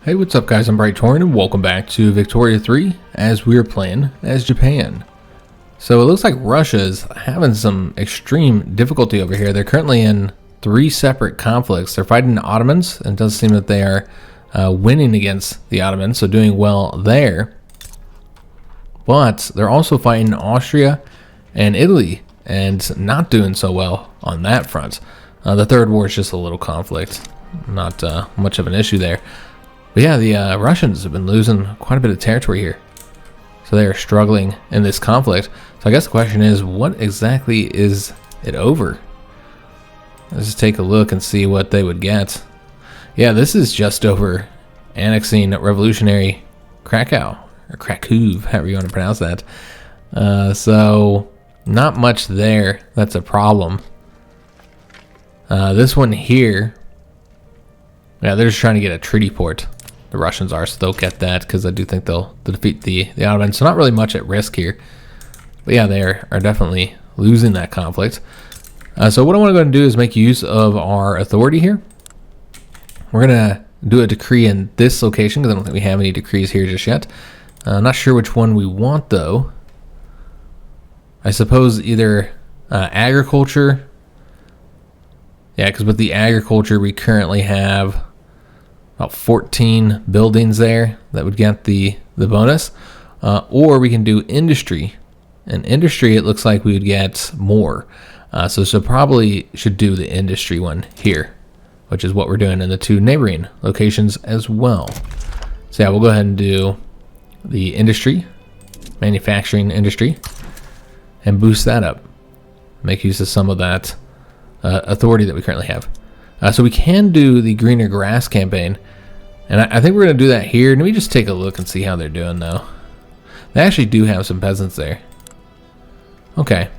Hey, what's up guys, I'm Bright Torn and welcome back to Victoria 3 as we're playing as Japan. So it looks like Russia's having some extreme difficulty over here. They're currently in 3 separate conflicts. They're fighting the Ottomans, and it does seem that they are winning against the Ottomans, so doing well there. But they're also fighting Austria and Italy, and not doing so well on that front. The Third War is just a little conflict, not much of an issue there. But yeah, the Russians have been losing quite a bit of territory here. So they are struggling in this conflict. So I guess the question is, what exactly is it over? Let's just take a look and see what they would get. Yeah, this is just over annexing revolutionary Krakow, or Krakow, however you want to pronounce that. So not much there. That's a problem. This one here, yeah, they're just trying to get a treaty port. The Russians are, so they'll get that because I do think they'll defeat the Ottomans. So not really much at risk here. But yeah, they are definitely losing that conflict. So what I want to go and do is make use of our authority here. We're going to do a decree in this location because I don't think we have any decrees here just yet. Not sure which one we want though. I suppose either agriculture. Yeah, because with the agriculture we currently have about 14 buildings there that would get the bonus. Or we can do industry. And industry, it looks like we would get more. So probably should do the industry one here, which is what we're doing in the 2 neighboring locations as well. So yeah, we'll go ahead and do the industry, manufacturing industry, and boost that up. Make use of some of that authority that we currently have. So we can do the greener grass campaign, and I think we're going to do that here. Let me just take a look and see how they're doing though. They actually do have some peasants there. Okay.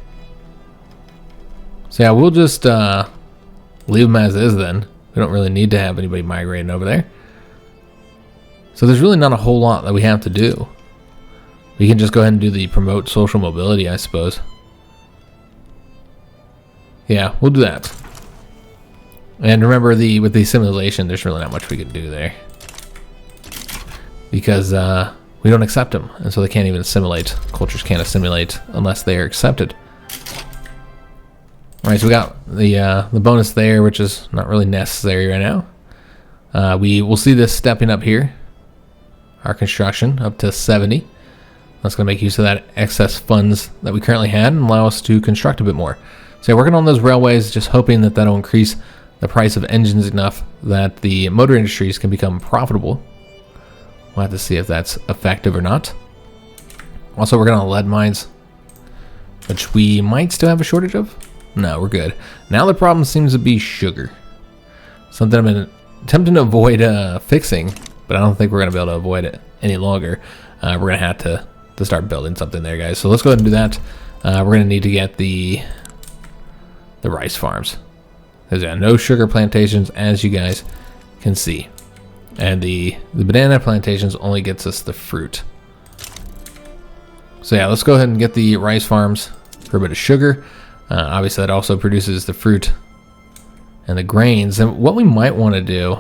So yeah, we'll just leave them as is then. We don't really need to have anybody migrating over there. So there's really not a whole lot that we have to do. We can just go ahead and do the promote social mobility, I suppose. Yeah, we'll do that. And remember, with the assimilation, there's really not much we can do there. Because we don't accept them, and so they can't even assimilate. Cultures can't assimilate unless they are accepted. Alright, so we got the bonus there, which is not really necessary right now. We will see this stepping up here. Our construction up to 70. That's going to make use of that excess funds that we currently had and allow us to construct a bit more. So yeah, working on those railways, just hoping that that'll increase the price of engines enough that the motor industries can become profitable. We'll have to see if that's effective or not. Also, we're going on lead mines, which we might still have a shortage of. No, we're good. Now the problem seems to be sugar. Something I've been attempting to avoid fixing, but I don't think we're going to be able to avoid it any longer. We're going to have to start building something there, guys. So let's go ahead and do that. We're going to need to get the rice farms. There's no sugar plantations, as you guys can see. And the banana plantations only gets us the fruit. So yeah, let's go ahead and get the rice farms for a bit of sugar. Obviously, that also produces the fruit and the grains. And what we might want to do...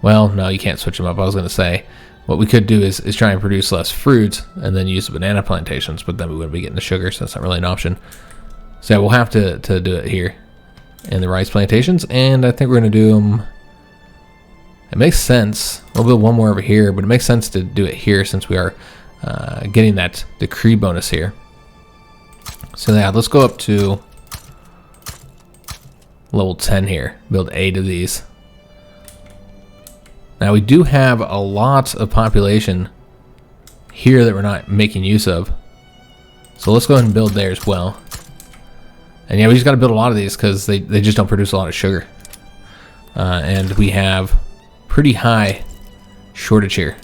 Well, no, you can't switch them up. I was going to say, what we could do is try and produce less fruit and then use the banana plantations, but then we wouldn't be getting the sugar, so that's not really an option. So yeah, we'll have to do it here in the rice plantations, and I think we're going to do them... It makes sense. We'll build one more over here, but it makes sense to do it here since we are getting that decree bonus here. So yeah, let's go up to level 10 here. Build 8 of these. Now we do have a lot of population here that we're not making use of. So let's go ahead and build there as well. And yeah, we just got to build a lot of these because they just don't produce a lot of sugar. And we have pretty high shortage here.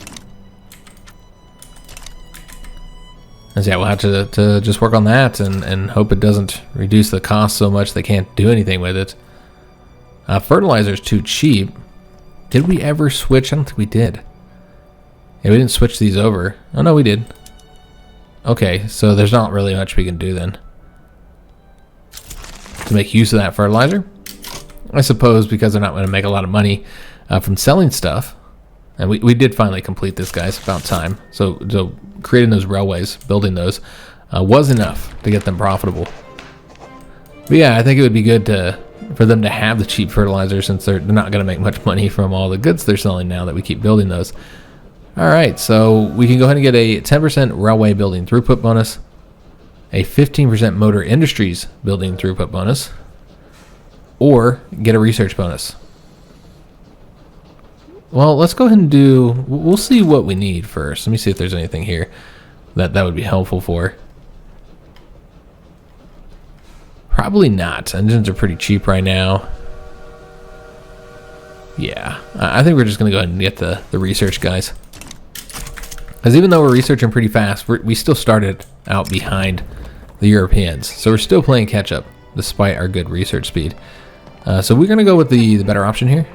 And so yeah, we'll have to just work on that and hope it doesn't reduce the cost so much they can't do anything with it. Fertilizer's too cheap. Did we ever switch? I don't think we did. Yeah, we didn't switch these over. Oh no, we did. Okay, so there's not really much we can do then to make use of that fertilizer. I suppose because they're not going to make a lot of money from selling stuff, And we did finally complete this, guys. About time. So creating those railways, building those, was enough to get them profitable. But yeah, I think it would be good for them to have the cheap fertilizer, since they're not going to make much money from all the goods they're selling now that we keep building those. All right, so we can go ahead and get a 10% railway building throughput bonus, a 15% motor industries building throughput bonus, or get a research bonus. Well, let's go ahead and we'll see what we need first. Let me see if there's anything here that would be helpful for. Probably not. Engines are pretty cheap right now. Yeah, I think we're just going to go ahead and get the research, guys. Because even though we're researching pretty fast, we still started out behind the Europeans. So we're still playing catch up, despite our good research speed. So we're going to go with the better option here.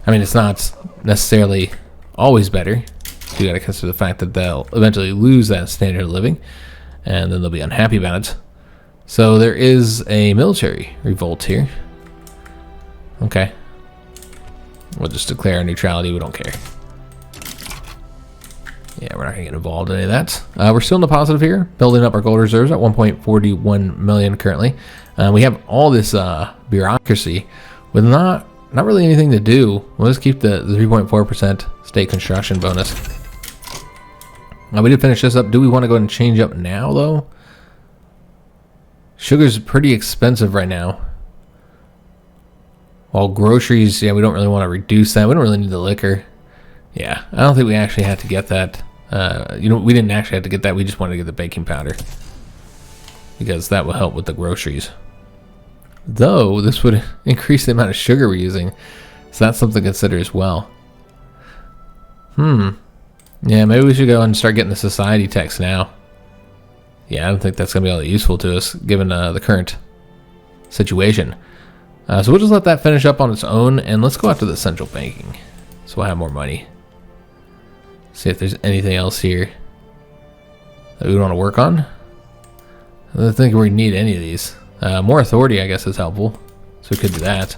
I mean, it's not necessarily always better. You got to consider the fact that they'll eventually lose that standard of living, and then they'll be unhappy about it. So there is a military revolt here. Okay. We'll just declare neutrality. We don't care. Yeah, we're not going to get involved in any of that. We're still in the positive here, building up our gold reserves at 1.41 million currently. We have all this bureaucracy with not really anything to do. We'll just keep the 3.4% state construction bonus. We did finish this up. Do we want to go ahead and change up now, though? Sugar's pretty expensive right now. While groceries, yeah, we don't really want to reduce that. We don't really need the liquor. Yeah, I don't think we actually had to get that. We didn't actually have to get that. We just wanted to get the baking powder, because that will help with the groceries. Though, this would increase the amount of sugar we're using. So that's something to consider as well. Yeah, maybe we should go and start getting the society tax now. Yeah, I don't think that's going to be all that useful to us, given the current situation. So we'll just let that finish up on its own, and let's go after the central banking. So we'll have more money. See if there's anything else here that we want to work on. I don't think we need any of these. More authority, I guess, is helpful. So we could do that.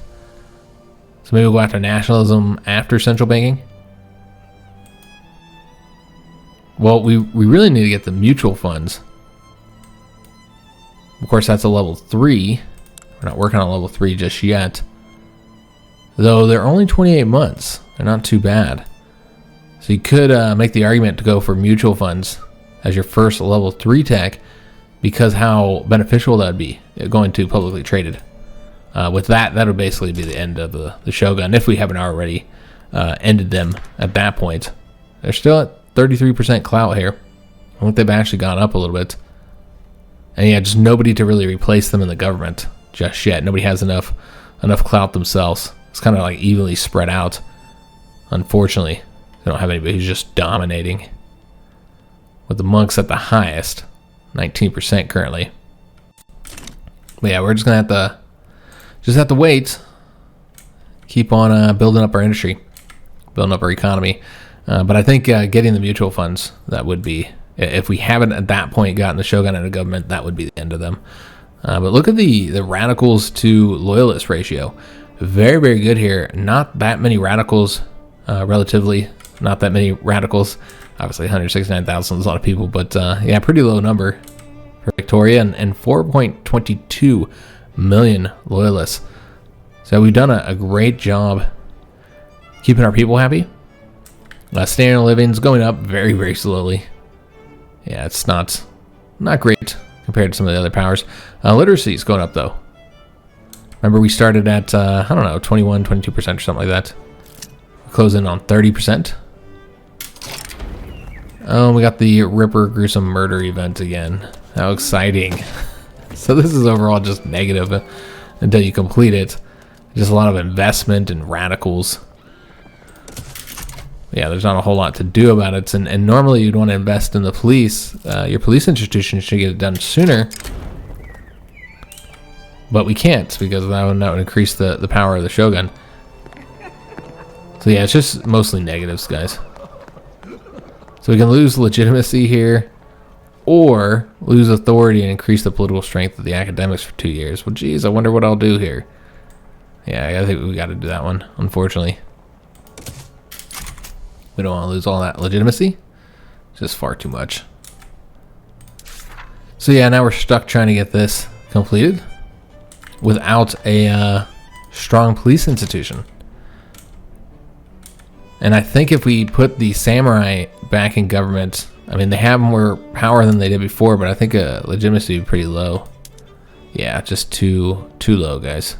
So maybe we'll go after nationalism after central banking. Well, we really need to get the mutual funds. Of course, that's a level 3. We're not working on level 3 just yet. Though they're only 28 months. They're not too bad. So you could make the argument to go for mutual funds as your first level 3 tech, because how beneficial that would be going to publicly traded. With that would basically be the end of the Shogun, if we haven't already ended them at that point. They're still at 33% clout here. I think they've actually gone up a little bit. And yeah, just nobody to really replace them in the government just yet. Nobody has enough clout themselves. It's kind of like evenly spread out. Unfortunately, they don't have anybody who's just dominating. With the monks at the highest, 19% currently. But yeah, we're just gonna have to wait. Keep on building up our industry, building up our economy. But I think getting the mutual funds, that would be, if we haven't at that point gotten the Shogun into government, that would be the end of them. But look at the radicals to loyalist ratio. Very, very good here. Not that many radicals, relatively. Not that many radicals. Obviously, 169,000 is a lot of people, but yeah, pretty low number for Victoria, and 4.22 million loyalists. So we've done a great job keeping our people happy. Standard of living's going up very, very slowly. Yeah, it's not great compared to some of the other powers. Literacy is going up, though. Remember, we started at, I don't know, 21, 22% or something like that. We're closing on 30%. Oh, we got the Ripper Gruesome Murder event again. How exciting. So this is overall just negative until you complete it. Just a lot of investment in radicals. Yeah, there's not a whole lot to do about it. And normally you'd want to invest in the police. Your police institution should get it done sooner. But we can't, because that would increase the power of the Shogun. So yeah, it's just mostly negatives, guys. So we can lose legitimacy here, or lose authority and increase the political strength of the academics for 2 years. Well, geez, I wonder what I'll do here. Yeah, I think we got to do that one, unfortunately. We don't want to lose all that legitimacy. Just far too much. So yeah, now we're stuck trying to get this completed without a strong police institution. And I think if we put the samurai back in government, I mean, they have more power than they did before, but I think legitimacy would be pretty low. Yeah, just too low, guys.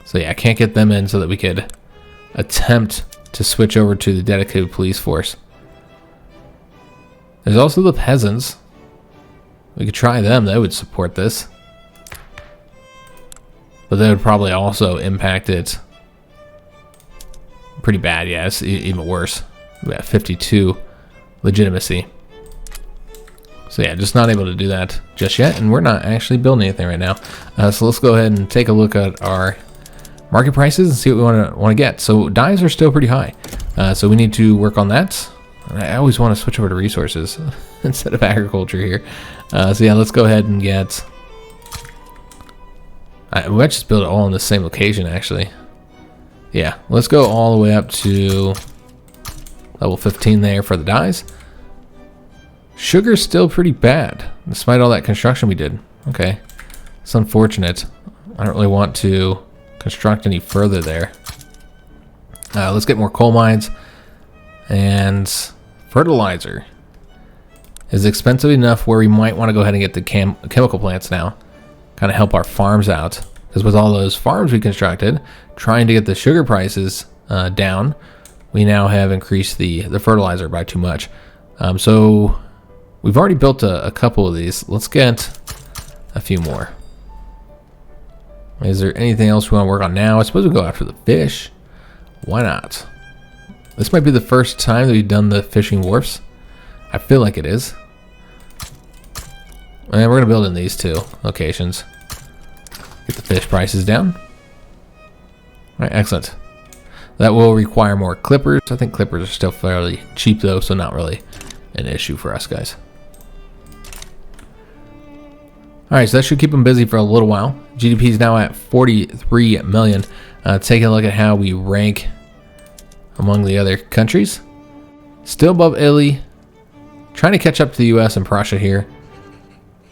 So yeah, I can't get them in so that we could attempt to switch over to the dedicated police force. There's also the peasants. We could try them. They would support this. But they would probably also impact it pretty bad. Yeah, it's even worse. We got 52 legitimacy. So yeah, just not able to do that just yet. And we're not actually building anything right now. So let's go ahead and take a look at our market prices and see what we want to get. So dyes are still pretty high. So we need to work on that. I always want to switch over to resources instead of agriculture here. So yeah, let's go ahead and get... we might just build it all in the same location, actually. Yeah, let's go all the way up to level 15 there for the dyes. Sugar's still pretty bad, despite all that construction we did. Okay, it's unfortunate. I don't really want to construct any further there. Let's get more coal mines. And fertilizer is expensive enough where we might want to go ahead and get the chemical plants now. Kind of help our farms out. Because with all those farms we constructed, trying to get the sugar prices down, we now have increased the fertilizer by too much. So we've already built a couple of these. Let's get a few more. Is there anything else we want to work on now? I suppose we'll go after the fish. Why not? This might be the first time that we've done the fishing wharfs. I feel like it is. And we're going to build in these two locations. Get the fish prices down. Alright, excellent. That will require more clippers. I think clippers are still fairly cheap though, so not really an issue for us guys. Alright, so that should keep them busy for a little while. GDP is now at 43 million. Taking a look at how we rank among the other countries. Still above Italy. Trying to catch up to the US and Prussia here,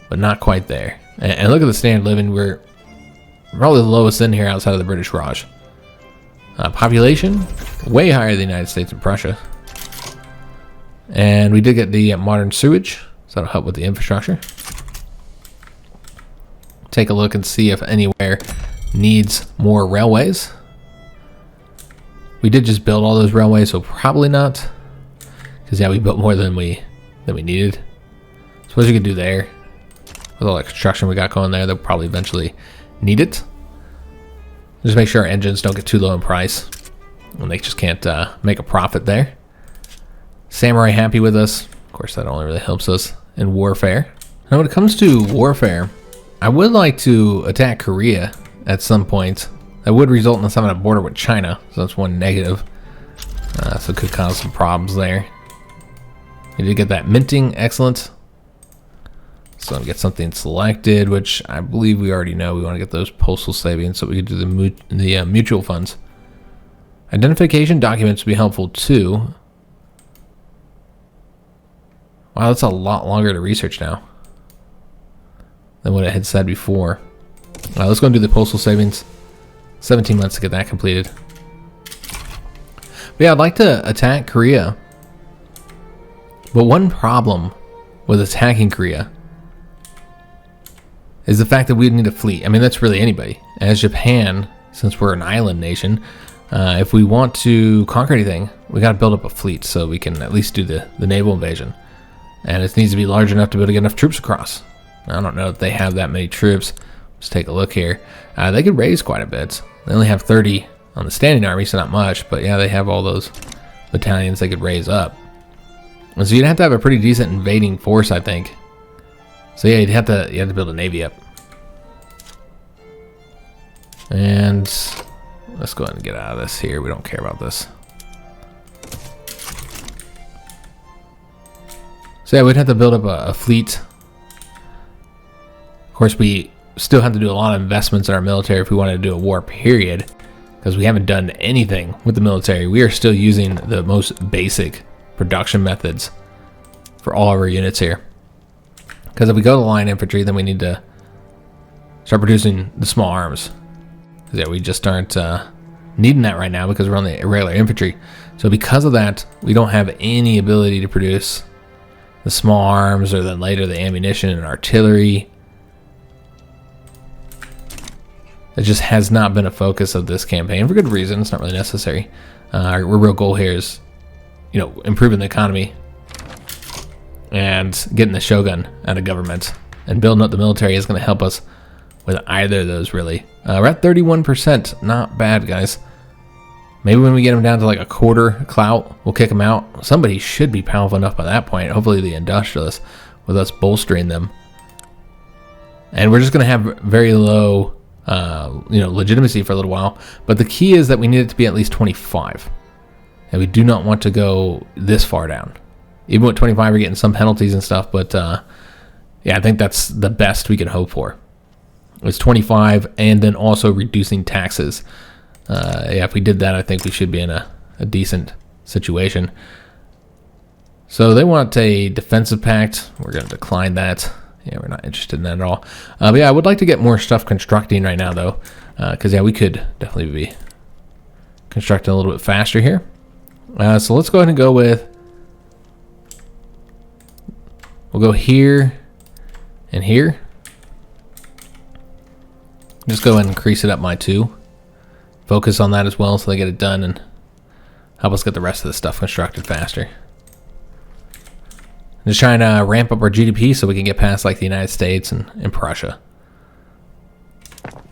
but not quite there. And look at the standard of living. We're probably the lowest in here outside of the British Raj. Population, way higher than the United States and Prussia. And we did get the modern sewage, so that'll help with the infrastructure. Take a look and see if anywhere needs more railways. We did just build all those railways, so probably not. Because yeah, we built more than we needed. Suppose you could do there. With all the construction we got going there, they'll probably eventually need it. Just make sure our engines don't get too low in price. And they just can't make a profit there. Samurai happy with us. Of course, that only really helps us in warfare. Now when it comes to warfare, I would like to attack Korea at some point. That would result in us having a border with China, so that's one negative. So it could cause some problems there. We did get that minting, excellent. So I'm get something selected, which I believe we already know. We want to get those postal savings so we can do the mutual funds. Identification documents would be helpful too. Wow, that's a lot longer to research now than what I had said before. Let's go and do the postal savings. 17 months to get that completed. But yeah, I'd like to attack Korea. But one problem with attacking Korea is the fact that we need a fleet. I mean, that's really anybody. As Japan, since we're an island nation, if we want to conquer anything, we got to build up a fleet so we can at least do the naval invasion. And it needs to be large enough to be able to get enough troops across. I don't know if they have that many troops. Let's take a look here. They could raise quite a bit. They only have 30 on the standing army, so not much. But yeah, they have all those battalions they could raise up. And so you'd have to have a pretty decent invading force, I think. So yeah, you have to build a navy up. And let's go ahead and get out of this here. We don't care about this. So yeah, we'd have to build up a fleet. Of course, we still have to do a lot of investments in our military if we wanted to do a war period. because we haven't done anything with the military. We are still using the most basic production methods for all of our units here. Because if we go to line infantry, then we need to start producing the small arms. Yeah, we just aren't needing that right now because we're on the irregular infantry. So because of that, we don't have any ability to produce the small arms, or then later the ammunition and artillery. It just has not been a focus of this campaign for good reason. It's not really necessary. Our real goal here is, you know, improving the economy and getting the Shogun out of government, and building up the military is going to help us with either of those, really. We're at 31%. Not bad, guys. Maybe when we get them down to like a quarter clout, we'll kick them out. Somebody should be powerful enough by that point. Hopefully the industrialists, with us bolstering them. And we're just going to have very low you know, legitimacy for a little while, but the key is that we need it to be at least 25, and we do not want to go this far down. Even with 25, we're getting some penalties and stuff, but yeah, I think that's the best we can hope for. It's 25, and then also reducing taxes. Yeah, if we did that, I think we should be in a decent situation. So they want a defensive pact. We're going to decline that. Yeah, we're not interested in that at all. But yeah, I would like to get more stuff constructing right now, though. Because, yeah, we could definitely be constructing a little bit faster here. So let's go ahead and go with... We'll go here and here. Just go ahead and increase it up by 2. Focus on that as well so they get it done and help us get the rest of the stuff constructed faster. Just trying to ramp up our GDP so we can get past like the United States and Prussia.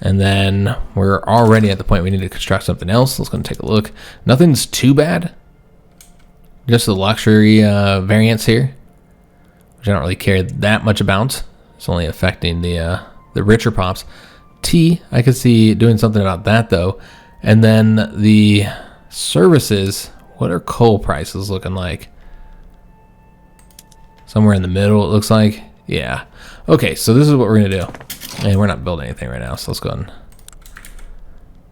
And then we're already at the point we need to construct something else. Let's go and take a look. Nothing's too bad. Just the luxury variants here, which I don't really care that much about. It's only affecting the richer pops. Tea, I could see doing something about that though. And then the services, what are coal prices looking like? Somewhere in the middle, it looks like. Yeah. Okay, so this is what we're going to do. And we're not building anything right now, so let's go ahead and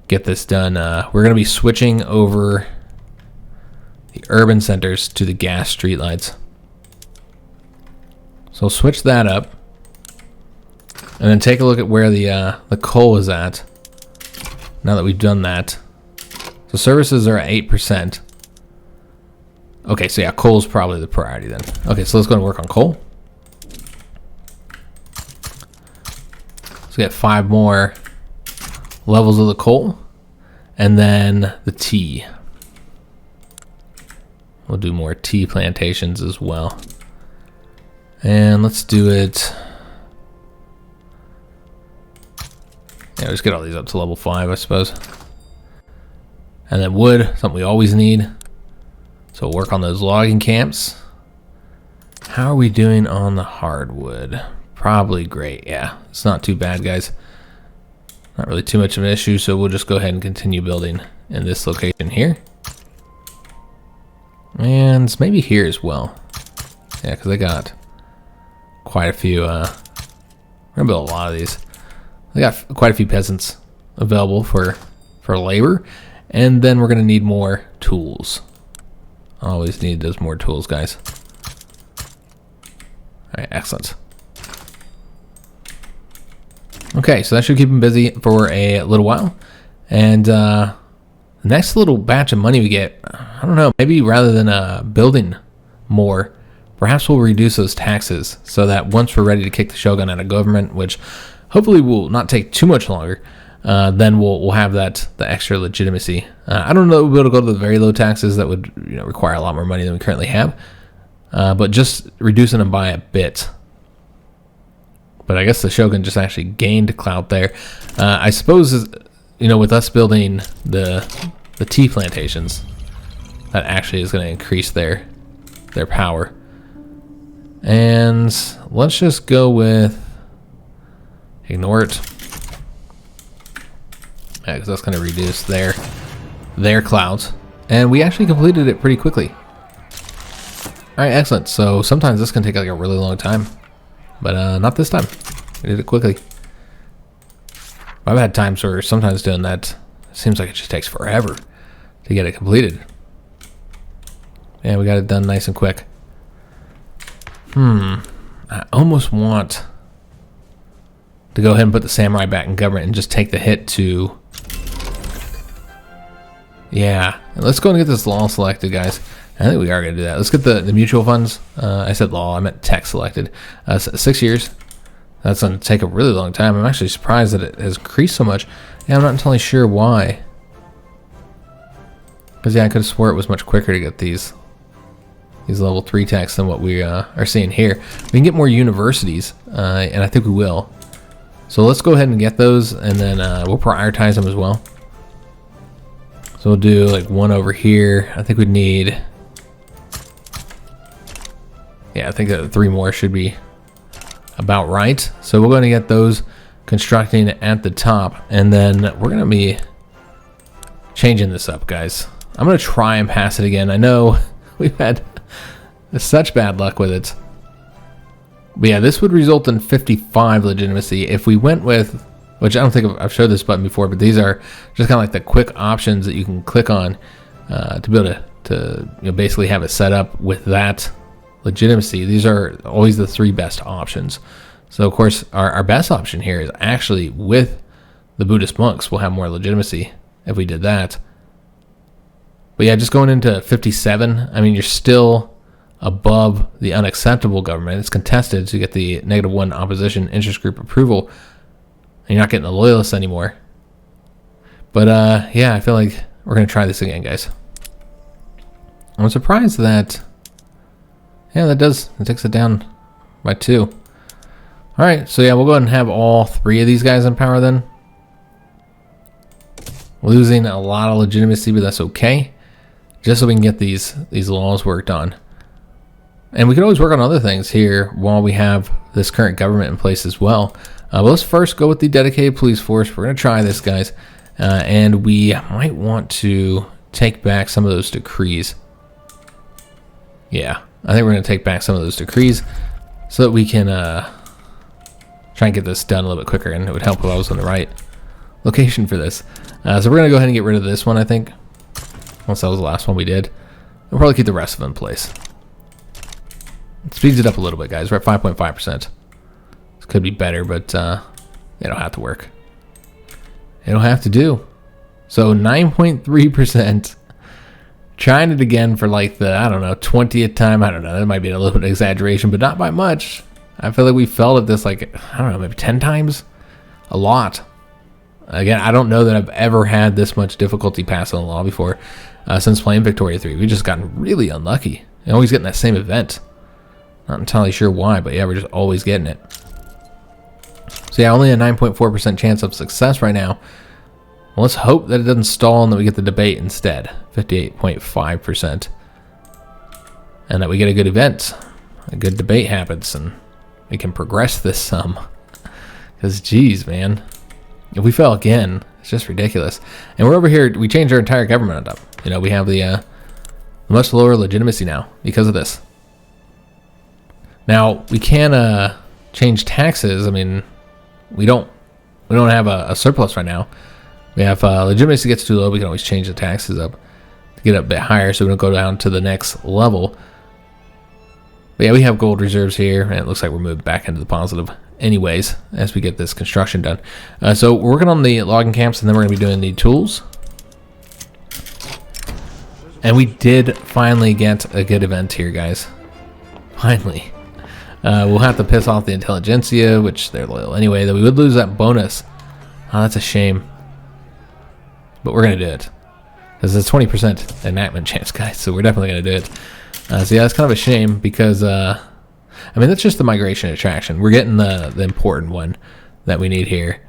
get this done. We're going to be switching over the urban centers to the gas streetlights. So we'll switch that up. And then take a look at where the coal is at. Now that we've done that. So services are at 8%. Okay, so yeah, coal's probably the priority then. Okay, so let's go and work on coal. Let's get 5 more levels of the coal. And then the tea. We'll do more tea plantations as well. And let's do it. Yeah, just get all these up to level 5, I suppose. And then wood, something we always need. So we'll work on those logging camps. How are we doing on the hardwood? Probably great. Yeah, it's not too bad, guys. Not really too much of an issue, so we'll just go ahead and continue building in this location here. And maybe here as well. Yeah, because I got quite a few. We're gonna build a lot of these. I got quite a few peasants available for labor, and then we're gonna need more tools. Always need those more tools, guys. All right, excellent. Okay, so that should keep them busy for a little while, and the next little batch of money we get, I don't know, maybe rather than building more, perhaps we'll reduce those taxes so that once we're ready to kick the Shogun out of government, which hopefully will not take too much longer, then we'll have the extra legitimacy. I don't know that we'll be able to go to the very low taxes that would require a lot more money than we currently have, but just reducing them by a bit. But I guess the Shogun just actually gained clout there. I suppose with us building the tea plantations, that actually is going to increase their power. And let's just go with ignore it. Yeah, because that's going to reduce their clouds. And we actually completed it pretty quickly. Alright, excellent. So sometimes this can take like a really long time. But not this time. We did it quickly. I've had times where sometimes doing that seems like it just takes forever to get it completed. Yeah, we got it done nice and quick. I almost want to go ahead and put the samurai back in government and just take the hit to... Yeah, let's go and get this law selected, guys. I think we are going to do that. Let's get the mutual funds. I said law, I meant tech selected. 6 years. That's going to take a really long time. I'm actually surprised that it has increased so much. Yeah, I'm not entirely sure why. Because, yeah, I could have swore it was much quicker to get these level 3 techs than what we are seeing here. We can get more universities, and I think we will. So let's go ahead and get those, and then we'll prioritize them as well. So we'll do like one over here. I think we'd need... Yeah, I think that 3 more should be about right. So we're going to get those constructing at the top, and then we're going to be changing this up, guys. I'm going to try and pass it again. I know we've had such bad luck with it. But yeah, this would result in 55 legitimacy if we went with, which I don't think I've showed this button before, but these are just kind of like the quick options that you can click on to be able to basically have it set up with that legitimacy. These are always the 3 best options. So of course our best option here is actually with the Buddhist monks. We'll have more legitimacy if we did that. But yeah, just going into 57, I mean, you're still above the unacceptable government. It's contested, so you get the -1 opposition interest group approval, and you're not getting the loyalists anymore. But yeah, I feel like we're going to try this again, guys. I'm surprised that, yeah, it takes it down by 2. All right, so yeah, we'll go ahead and have all 3 of these guys in power then. Losing a lot of legitimacy, but that's okay. Just so we can get these laws worked on. And we can always work on other things here while we have this current government in place as well. But let's first go with the dedicated police force. We're going to try this, guys. And we might want to take back some of those decrees. Yeah, I think we're going to take back some of those decrees so that we can try and get this done a little bit quicker. And it would help if I was on the right location for this. So we're going to go ahead and get rid of this one, I think. Once that was the last one we did. We'll probably keep the rest of them in place. It speeds it up a little bit, guys. We're at 5.5%. This could be better, but it'll have to work. It'll have to do. So 9.3%. Trying it again for like the, I don't know, 20th time. I don't know. That might be a little bit of exaggeration, but not by much. I feel like we failed at this like, I don't know, maybe 10 times? A lot. Again, I don't know that I've ever had this much difficulty passing a law before since playing Victoria 3. We've just gotten really unlucky. And always getting that same event. Not entirely sure why, but yeah, we're just always getting it. So yeah, only a 9.4% chance of success right now. Well, let's hope that it doesn't stall and that we get the debate instead. 58.5%. And that we get a good event. A good debate happens and we can progress this some. Because, geez, man. If we fail again, it's just ridiculous. And we're over here, we changed our entire government up. You know, we have the much lower legitimacy now because of this. Now, we can change taxes. I mean, we don't have a surplus right now. We have legitimacy gets too low. We can always change the taxes up to get it a bit higher so we don't go down to the next level. But yeah, we have gold reserves here, and it looks like we're moved back into the positive anyways as we get this construction done. So we're working on the logging camps, and then we're going to be doing the tools. And we did finally get a good event here, guys. Finally. We'll have to piss off the intelligentsia, which they're loyal anyway, though we would lose that bonus. Oh, that's a shame. But we're going to do it. Because it's a 20% enactment chance, guys, so we're definitely going to do it. So yeah, it's kind of a shame because, I mean, that's just the migration attraction. We're getting the important one that we need here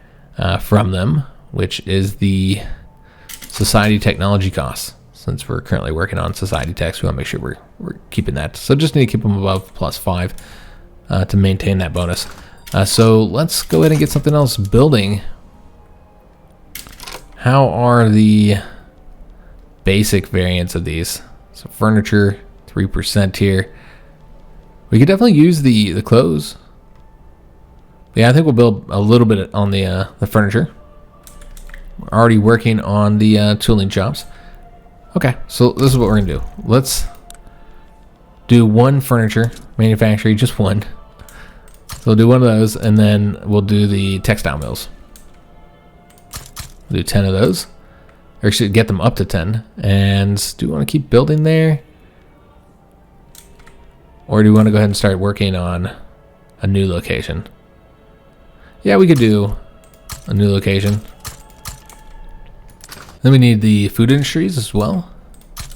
from them, which is the society technology costs. Since we're currently working on society techs, we want to make sure we're keeping that. So just need to keep them above +5 to maintain that bonus. So let's go ahead and get something else building. How are the basic variants of these? So furniture, 3% here. We could definitely use the clothes. Yeah, I think we'll build a little bit on the furniture. We're already working on the tooling jobs. Okay, so this is what we're gonna do. Let's do one furniture manufacturing, just one. So we'll do one of those, and then we'll do the textile mills. We'll do 10 of those. Or actually get them up to 10. And do we want to keep building there? Or do we want to go ahead and start working on a new location? Yeah, we could do a new location. Then we need the food industries as well.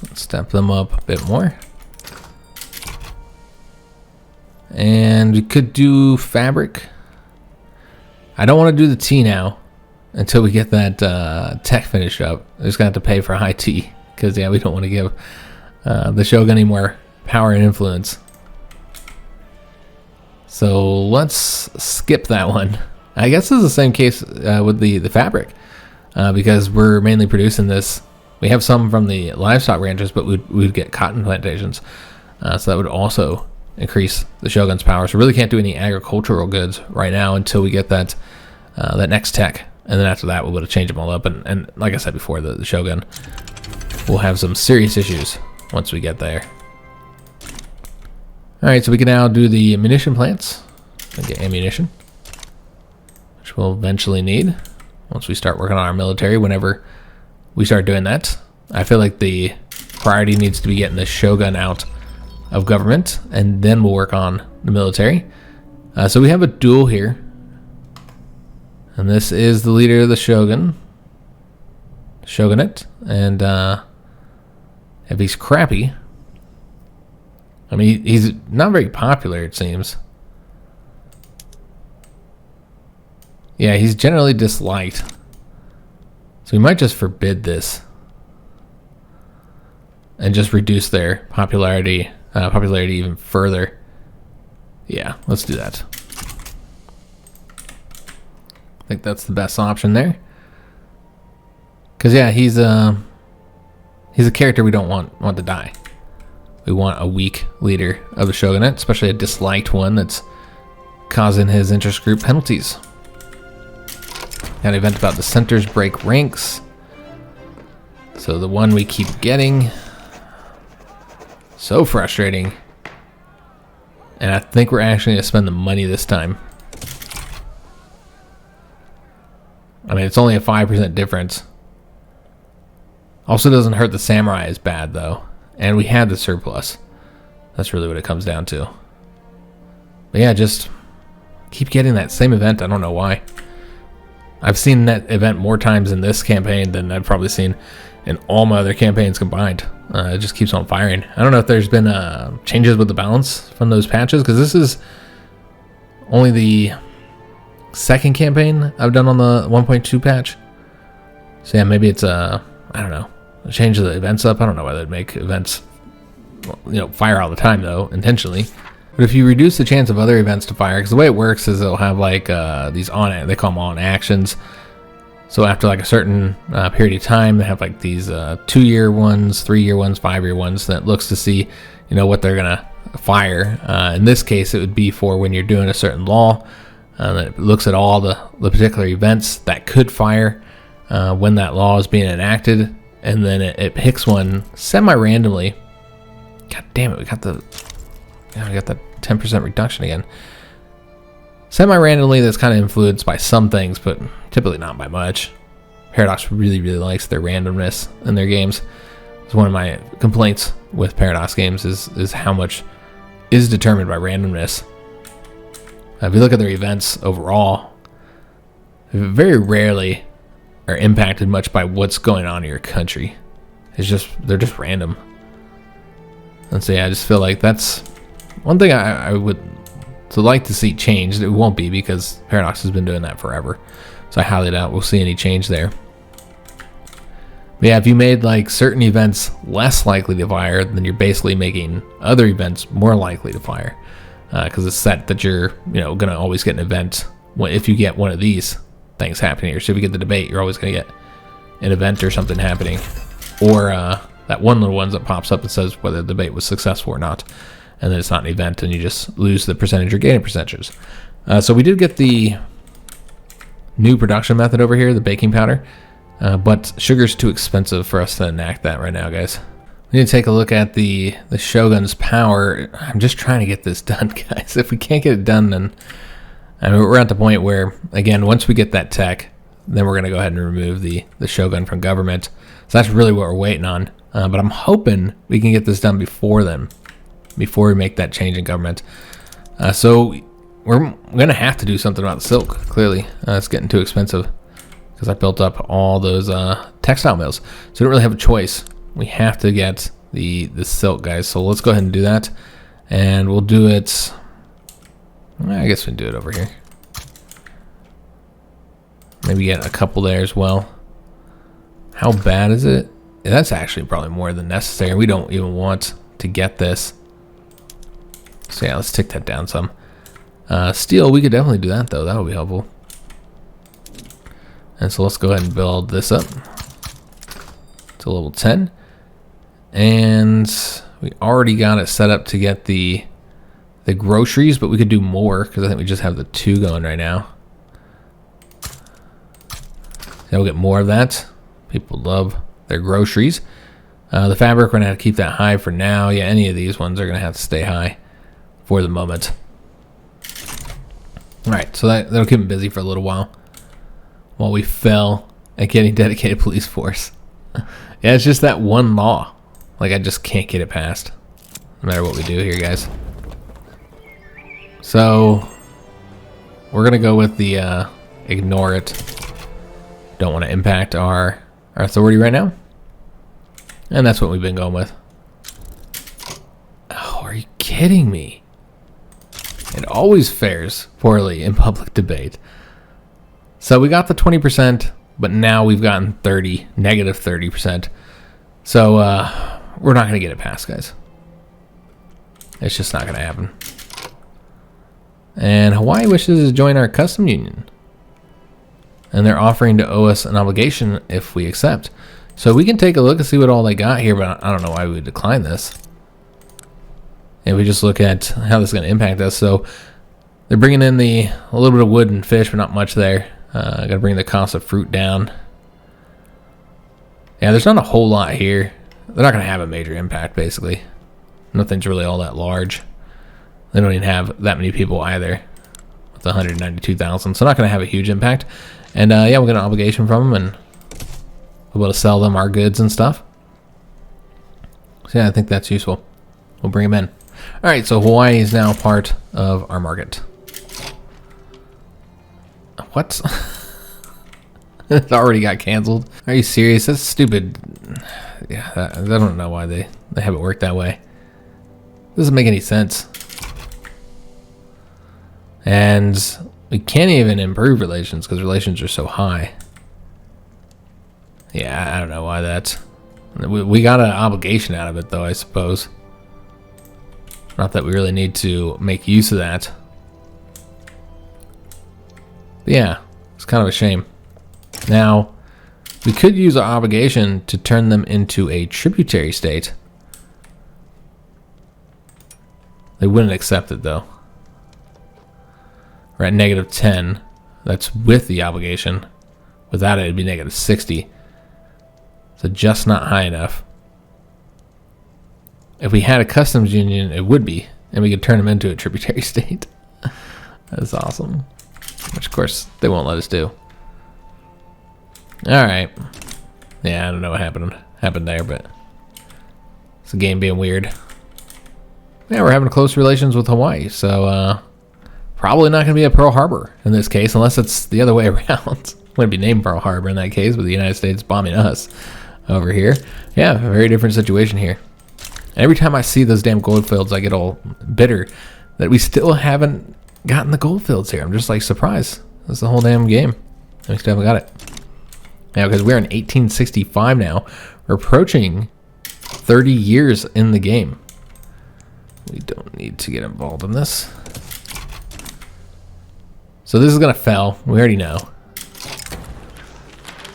Let's step them up a bit more. And we could do fabric. I don't want to do the tea now until we get that tech finished up. I'm just going to have to pay for high tea. Because, yeah, we don't want to give the Shogun any more power and influence. So let's skip that one. I guess this is the same case with the fabric. Because we're mainly producing this. We have some from the livestock ranches, but we'd get cotton plantations. So that would also increase the Shogun's power. So we really can't do any agricultural goods right now until we get that next tech. And then after that, we'll be able to change them all up. And like I said before, the Shogun will have some serious issues once we get there. All right, so we can now do the munition plants and get ammunition, which we'll eventually need once we start working on our military. Whenever we start doing that, I feel like the priority needs to be getting the Shogun out of government, and then we'll work on the military. So we have a duel here, and this is the leader of the Shogunate, and if he's crappy, I mean, he's not very popular, it seems. Yeah, he's generally disliked. So we might just forbid this and just reduce their popularity even further. Yeah, let's do that. I think that's the best option there. Because, yeah, he's a character we don't want to die. We want a weak leader of the Shogunate, especially a disliked one that's causing his interest group penalties. Got an event about the centers break ranks. So the one we keep getting. So frustrating. And I think we're actually going to spend the money this time. I mean, it's only a 5% difference. Also doesn't hurt the samurai as bad, though. And we had the surplus. That's really what it comes down to. But yeah, just keep getting that same event. I don't know why. I've seen that event more times in this campaign than I've probably seen in all my other campaigns combined. It just keeps on firing. I don't know if there's been changes with the balance from those patches, because this is only the second campaign I've done on the 1.2 patch. So yeah, maybe it's I don't know, change the events up. I don't know why they'd make events, fire all the time though, intentionally. But if you reduce the chance of other events to fire, because the way it works is they'll have like these they call them on actions. So after like a certain period of time, they have like these 2-year ones, 3-year ones, 5-year ones that looks to see, what they're gonna fire. In this case, it would be for when you're doing a certain law. It looks at all the particular events that could fire when that law is being enacted, and then it picks one semi-randomly. God damn it, we got that 10% reduction again. Semi-randomly, that's kind of influenced by some things, but typically not by much. Paradox really, really likes their randomness in their games. It's one of my complaints with Paradox games is how much is determined by randomness. If you look at their events overall, they very rarely are impacted much by what's going on in your country. They're just random. And so yeah, I just feel like that's one thing I would like to see changed. It won't be, because Paradox has been doing that forever. So I highly doubt we'll see any change there. But yeah, if you made like certain events less likely to fire, then you're basically making other events more likely to fire. Because it's set that you're going to always get an event if you get one of these things happening here. So if you get the debate, you're always going to get an event or something happening. Or that one little one that pops up that says whether the debate was successful or not. And then it's not an event, and you just lose the percentage or gain percentages. So we did get the new production method over here, the baking powder. But sugar's too expensive for us to enact that right now, guys. We need to take a look at the Shogun's power. I'm just trying to get this done, guys. If we can't get it done, then I mean, we're at the point where, again, once we get that tech, then we're going to go ahead and remove the Shogun from government. So that's really what we're waiting on. But I'm hoping we can get this done before then, before we make that change in government. So we're going to have to do something about the silk, clearly. It's getting too expensive because I built up all those textile mills. So we don't really have a choice. We have to get the silk, guys. So let's go ahead and do that. And we'll do it... I guess we can do it over here. Maybe get a couple there as well. How bad is it? Yeah, that's actually probably more than necessary. We don't even want to get this. So yeah, let's tick that down some. Steel, we could definitely do that though. That would be helpful. And so let's go ahead and build this up to level 10. And we already got it set up to get the groceries, but we could do more because I think we just have the 2 going right now. So we'll get more of that. People love their groceries. The fabric, we're going to have to keep that high for now. Yeah, any of these ones are going to have to stay high for the moment. All right, so that'll keep them busy for a little while we fail at getting dedicated police force. Yeah, it's just that one law. Like, I just can't get it passed, no matter what we do here, guys. So, we're going to go with the ignore it. Don't want to impact our authority right now. And that's what we've been going with. Oh, are you kidding me? It always fares poorly in public debate. So we got the 20%, but now we've gotten 30, negative 30%. So we're not going to get it passed, guys. It's just not going to happen. And Hawaii wishes to join our custom union. And they're offering to owe us an obligation if we accept. So we can take a look and see what all they got here, but I don't know why we would decline this. And we just look at how this is going to impact us. So they're bringing in a little bit of wood and fish, but not much there. Got to bring the cost of fruit down. Yeah, there's not a whole lot here. They're not going to have a major impact, basically. Nothing's really all that large. They don't even have that many people either, with 192,000. So not going to have a huge impact. And yeah, we'll get an obligation from them, and we'll be able to sell them our goods and stuff. So yeah, I think that's useful. We'll bring them in. All right, so Hawaii is now part of our market. What? It already got canceled. Are you serious? That's stupid. Yeah, I don't know why they have it work that way. Doesn't make any sense. And we can't even improve relations because relations are so high. Yeah, I don't know why that's... We got an obligation out of it, though, I suppose. Not that we really need to make use of that. But yeah, it's kind of a shame. Now, we could use our obligation to turn them into a tributary state. They wouldn't accept it, though. We're at negative 10. That's with the obligation. Without it, it'd be negative 60. So just not high enough. If we had a customs union, it would be. And we could turn them into a tributary state. That's awesome. Which, of course, they won't let us do. Alright. Yeah, I don't know what happened there, but it's a game being weird. Yeah, we're having close relations with Hawaii, so probably not going to be a Pearl Harbor in this case, unless it's the other way around. Wouldn't be named Pearl Harbor in that case, with the United States bombing us over here. Yeah, a very different situation here. Every time I see those damn gold fields, I get all bitter that we still haven't gotten the gold fields here. I'm just like surprised. That's the whole damn game. We still haven't got it. Yeah, because we're in 1865 now. We're approaching 30 years in the game. We don't need to get involved in this. So this is going to fail. We already know.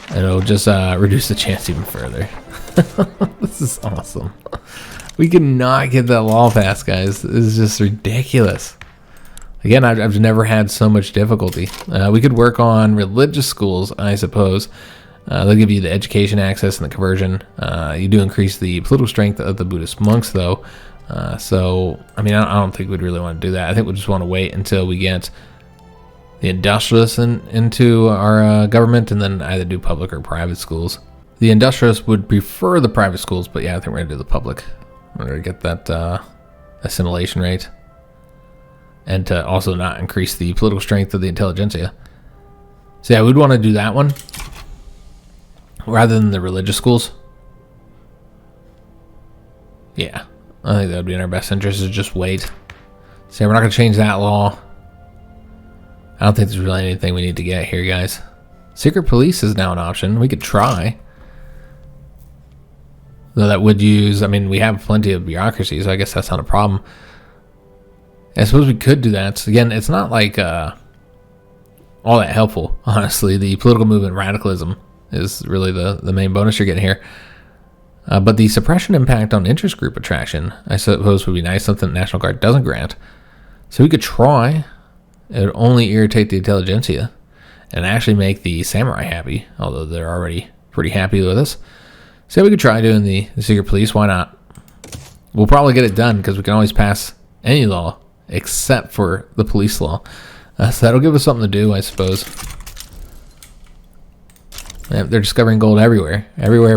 And it'll just reduce the chance even further. This is awesome. We cannot get that law passed, guys. This is just ridiculous. Again, I've never had so much difficulty. We could work on religious schools, I suppose. They'll give you the education access and the conversion. You do increase the political strength of the Buddhist monks, though. So, I mean, I don't think we'd really want to do that. I think we just want to wait until we get the industrialists into our government, and then either do public or private schools. The industrialists would prefer the private schools, but yeah, I think we're going to do the public. We're going to get that assimilation rate, and to also not increase the political strength of the intelligentsia. So yeah, we'd want to do that one rather than the religious schools. Yeah, I think that would be in our best interest, is just wait. So yeah, we're not going to change that law. I don't think there's really anything we need to get here, guys. Secret police is now an option. We could try. Though that would use, I mean, we have plenty of bureaucracy, so I guess that's not a problem. I suppose we could do that. So again, it's not like all that helpful, honestly. The political movement radicalism is really the main bonus you're getting here. But the suppression impact on interest group attraction, I suppose, would be nice, something the National Guard doesn't grant. So we could try. It would only irritate the intelligentsia and actually make the samurai happy, although they're already pretty happy with us. So we could try doing the secret police. Why not? We'll probably get it done because we can always pass any law except for the police law. So that'll give us something to do, I suppose. Yeah, they're discovering gold everywhere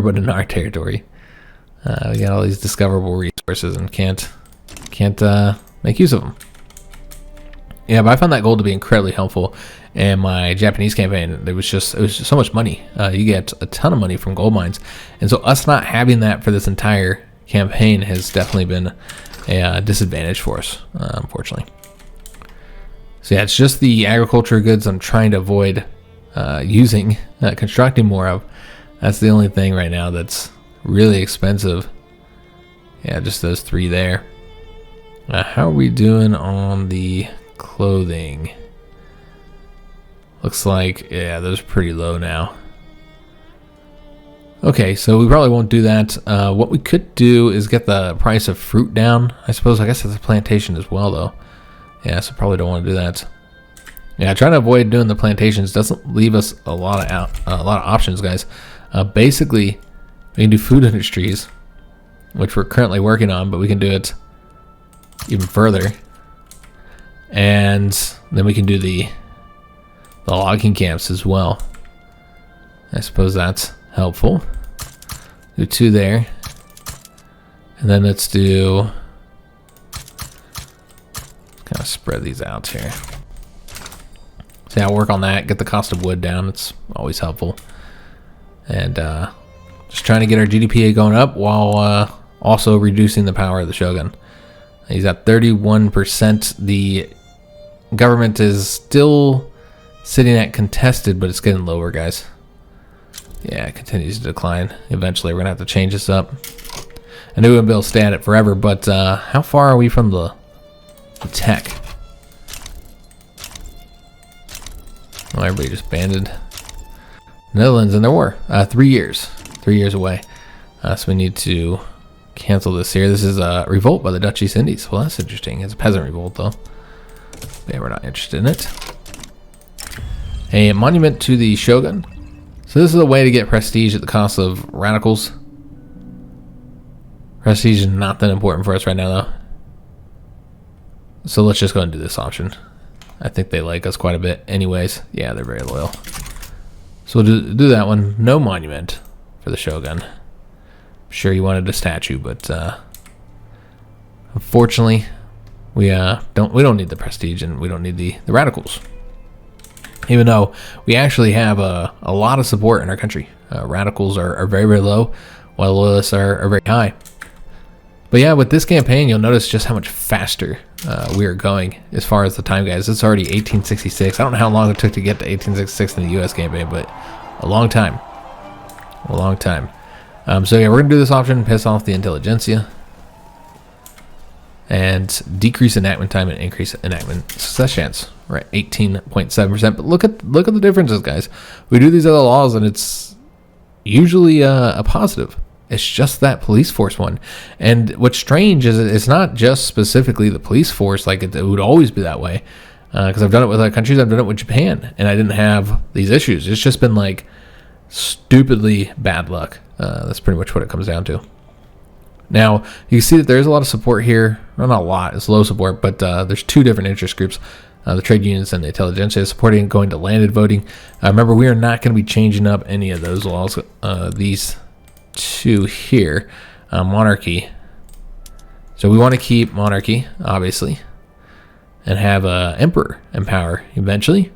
but in our territory. We got all these discoverable resources and can't make use of them. Yeah, but I found that gold to be incredibly helpful. In my Japanese campaign, it was just so much money. You get a ton of money from gold mines, and so us not having that for this entire campaign has definitely been a disadvantage for us, unfortunately. So yeah, it's just the agriculture goods I'm trying to avoid constructing more of. That's the only thing right now that's really expensive. Yeah, just those three there. How are we doing on the clothing? Looks like, yeah, those are pretty low now. Okay, so we probably won't do that. What we could do is get the price of fruit down. I suppose, I guess it's a plantation as well, though. Yeah, so probably don't want to do that. Yeah, trying to avoid doing the plantations doesn't leave us a lot of options, guys. Basically, we can do food industries, which we're currently working on, but we can do it even further. And then we can do the logging camps as well. I suppose that's helpful. Do 2 there. And then let's do, kind of spread these out here. So yeah, I'll work on that, get the cost of wood down. It's always helpful. And just trying to get our GDPA going up while also reducing the power of the Shogun. He's at 31%. The government is still sitting at contested, but it's getting lower, guys. Yeah, it continues to decline. Eventually, we're going to have to change this up. I knew we wouldn't be able to stay at it forever, but how far are we from the tech? Oh, everybody just banded. Netherlands, and there were 3 years. 3 years away. So we need to cancel this here. This is a revolt by the Dutch East Indies. Well, that's interesting. It's a peasant revolt, though. Yeah, we're not interested in it. A monument to the Shogun. So this is a way to get prestige at the cost of radicals. Prestige is not that important for us right now, though. So let's just go and do this option. I think they like us quite a bit anyways. Yeah, they're very loyal. So we'll do that one. No monument for the Shogun. I'm sure you wanted a statue, but unfortunately, we don't need the prestige, and we don't need the radicals. Even though we actually have a lot of support in our country. Radicals are very, very low, while loyalists are very high. But yeah, with this campaign, you'll notice just how much faster we are going as far as the time, guys. It's already 1866. I don't know how long it took to get to 1866 in the U.S. campaign, but a long time. A long time. So yeah, we're going to do this option, piss off the intelligentsia, and decrease enactment time and increase enactment success chance. We're at 18.7%. But look at the differences, guys. We do these other laws, and it's usually a positive. It's just that police force one. And what's strange is it's not just specifically the police force. Like it would always be that way. Because I've done it with other countries. I've done it with Japan, and I didn't have these issues. It's just been like stupidly bad luck. That's pretty much what it comes down to. Now, you see that there's a lot of support here. Well, not a lot. It's low support, but there's two different interest groups. The trade unions and the intelligentsia supporting going to landed voting. Remember, we are not going to be changing up any of those laws. These two here. Monarchy. So we want to keep monarchy, obviously. And have emperor in power eventually.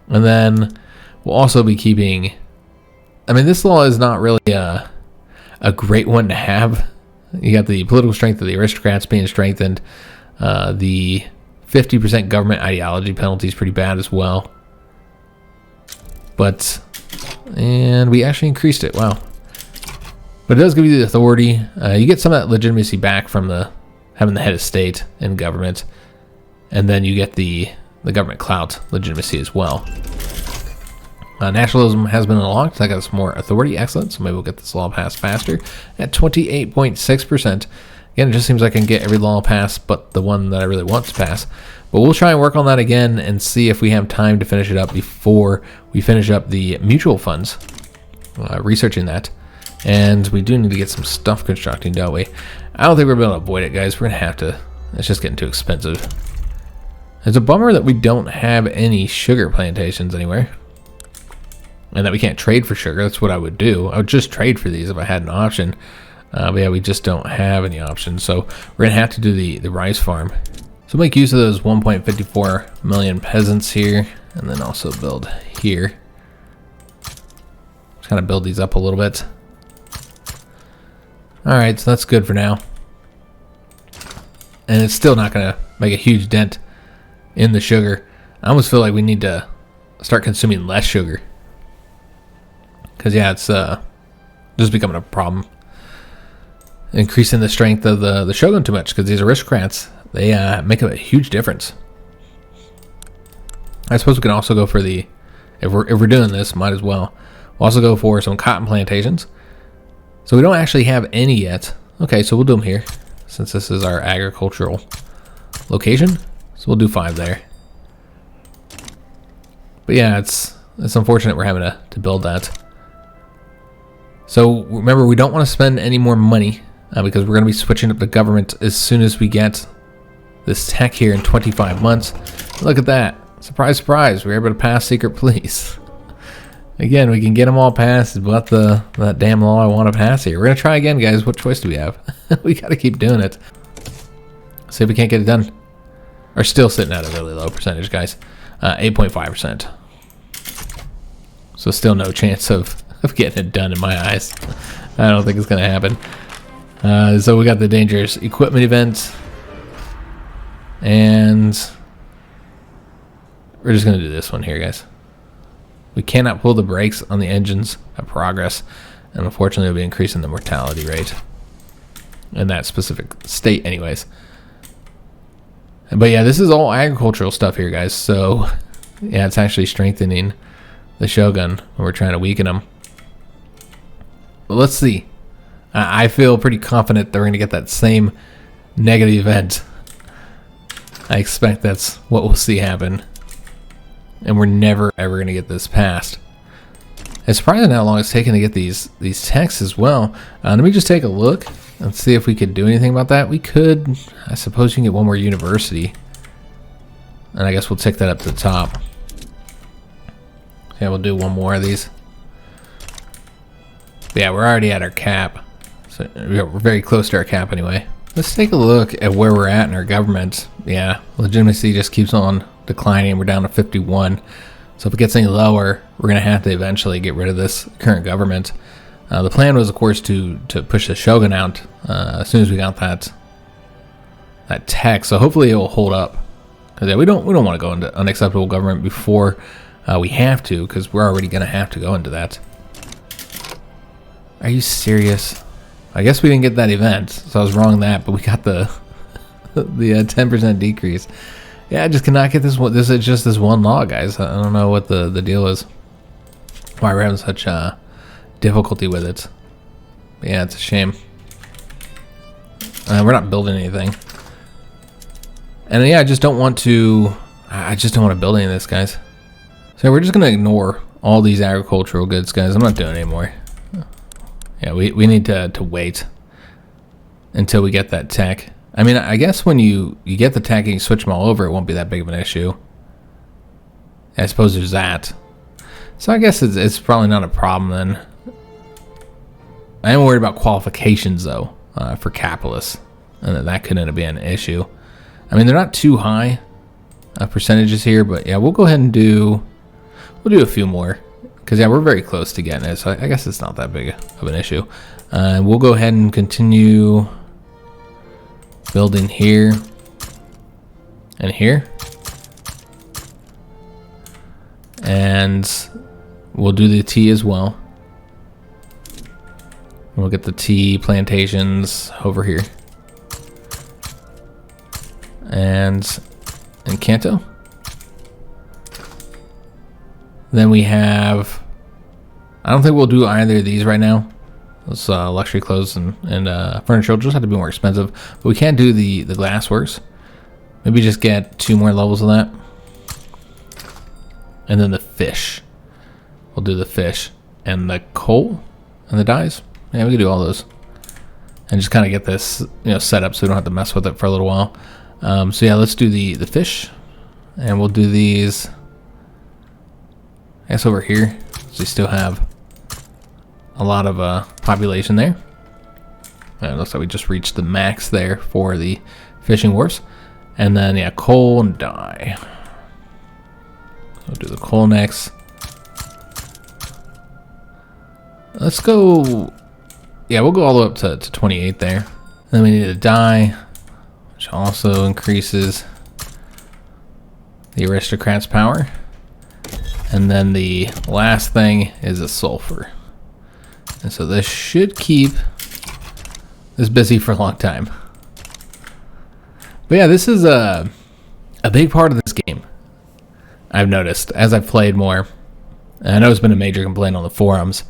And then we'll also be keeping... I mean, this law is not really a great one to have. You got the political strength of the aristocrats being strengthened. The 50% government ideology penalty is pretty bad as well. And we actually increased it. Wow. But it does give you the authority. You get some of that legitimacy back from having the head of state in government. And then you get the government clout legitimacy as well. Nationalism has been unlocked. That got us more authority. Excellent. So maybe we'll get this law passed faster at 28.6%. Again, it just seems like I can get every law passed but the one that I really want to pass. But we'll try and work on that again and see if we have time to finish it up before we finish up the mutual funds. Researching that. And we do need to get some stuff constructing, don't we? I don't think we're going to avoid it, guys. We're going to have to. It's just getting too expensive. It's a bummer that we don't have any sugar plantations anywhere. And that we can't trade for sugar. That's what I would do. I would just trade for these if I had an option. But yeah, we just don't have any options. So we're going to have to do the rice farm. So make use of those 1.54 million peasants here. And then also build here. Just kind of build these up a little bit. Alright, so that's good for now. And it's still not going to make a huge dent in the sugar. I almost feel like we need to start consuming less sugar. Because, yeah, it's just becoming a problem. Increasing the strength of the Shogun too much. Because these aristocrats, they make a huge difference. I suppose we can also go for the... If we're doing this, might as well. We'll also go for some cotton plantations. So we don't actually have any yet. Okay, so we'll do them here. Since this is our agricultural location. So we'll do 5 there. But yeah, it's unfortunate we're having to build that. So remember, we don't want to spend any more money because we're going to be switching up the government as soon as we get this tech here in 25 months. Look at that. Surprise, surprise. We were able to pass secret police. Again, we can get them all passed, but that damn law I want to pass here. We're going to try again, guys. What choice do we have? We got to keep doing it. See if we can't get it done. We're still sitting at a really low percentage, guys. 8.5%. So still no chance of getting it done in my eyes. I don't think it's going to happen. So we got the dangerous equipment event. And we're just going to do this one here, guys. We cannot pull the brakes on the engines of progress. And unfortunately, we'll be increasing the mortality rate in that specific state anyways. But yeah, this is all agricultural stuff here, guys. So yeah, it's actually strengthening the Shogun when we're trying to weaken them. But let's see. I feel pretty confident that we're going to get that same negative event. I expect that's what we'll see happen. And we're never ever going to get this passed. It's surprising how long it's taken to get these texts as well. Let me just take a look and see if we could do anything about that. We could. I suppose you can get one more university. And I guess we'll tick that up to the top. Yeah, we'll do one more of these. But yeah, we're already at our cap. So we're very close to our cap anyway. Let's take a look at where we're at in our government. Yeah, legitimacy just keeps on declining. We're down to 51. So if it gets any lower, we're going to have to eventually get rid of this current government. The plan was, of course, to push the Shogun out as soon as we got that tech. So hopefully it will hold up. Because yeah, we don't want to go into unacceptable government before we have to, because we're already going to have to go into that. Are you serious? I guess we didn't get that event, so I was wrong that, but we got the 10% decrease. Yeah, I just cannot get this one. This is just this one law, guys. I don't know what the deal is. Why we're having such difficulty with it. But yeah, it's a shame. We're not building anything. And yeah, I just don't want to build any of this, guys. So we're just going to ignore all these agricultural goods, guys. I'm not doing it anymore. Yeah, we need to wait until we get that tech. I mean, I guess when you get the tech and you switch them all over, it won't be that big of an issue. I suppose there's that. So I guess it's probably not a problem then. I am worried about qualifications, though, for capitalists. And that could end up being an issue. I mean, they're not too high percentages here, but yeah, we'll go ahead and we'll do a few more. Because, yeah, we're very close to getting it, so I guess it's not that big of an issue. We'll go ahead and continue building here and here. And we'll do the tea as well. We'll get the tea plantations over here. And in Kanto. Then we have, I don't think we'll do either of these right now. Those luxury clothes and furniture will just have to be more expensive. But we can't do the glassworks. Maybe just get 2 more levels of that. And then the fish. We'll do the fish. And the coal and the dyes. Yeah, we can do all those. And just kind of get this set up so we don't have to mess with it for a little while. So yeah, let's do the fish. And we'll do these, I guess, over here. So we still have a lot of population there. It looks like we just reached the max there for the fishing wharfs. And then, yeah, coal and dye. We'll do the coal next. Let's go, yeah, we'll go all the way up to 28 there. Then we need a dye, which also increases the aristocrat's power. And then the last thing is a sulfur. And so this should keep this busy for a long time. But yeah, this is a big part of this game, I've noticed, as I've played more. And I know it's been a major complaint on the forums,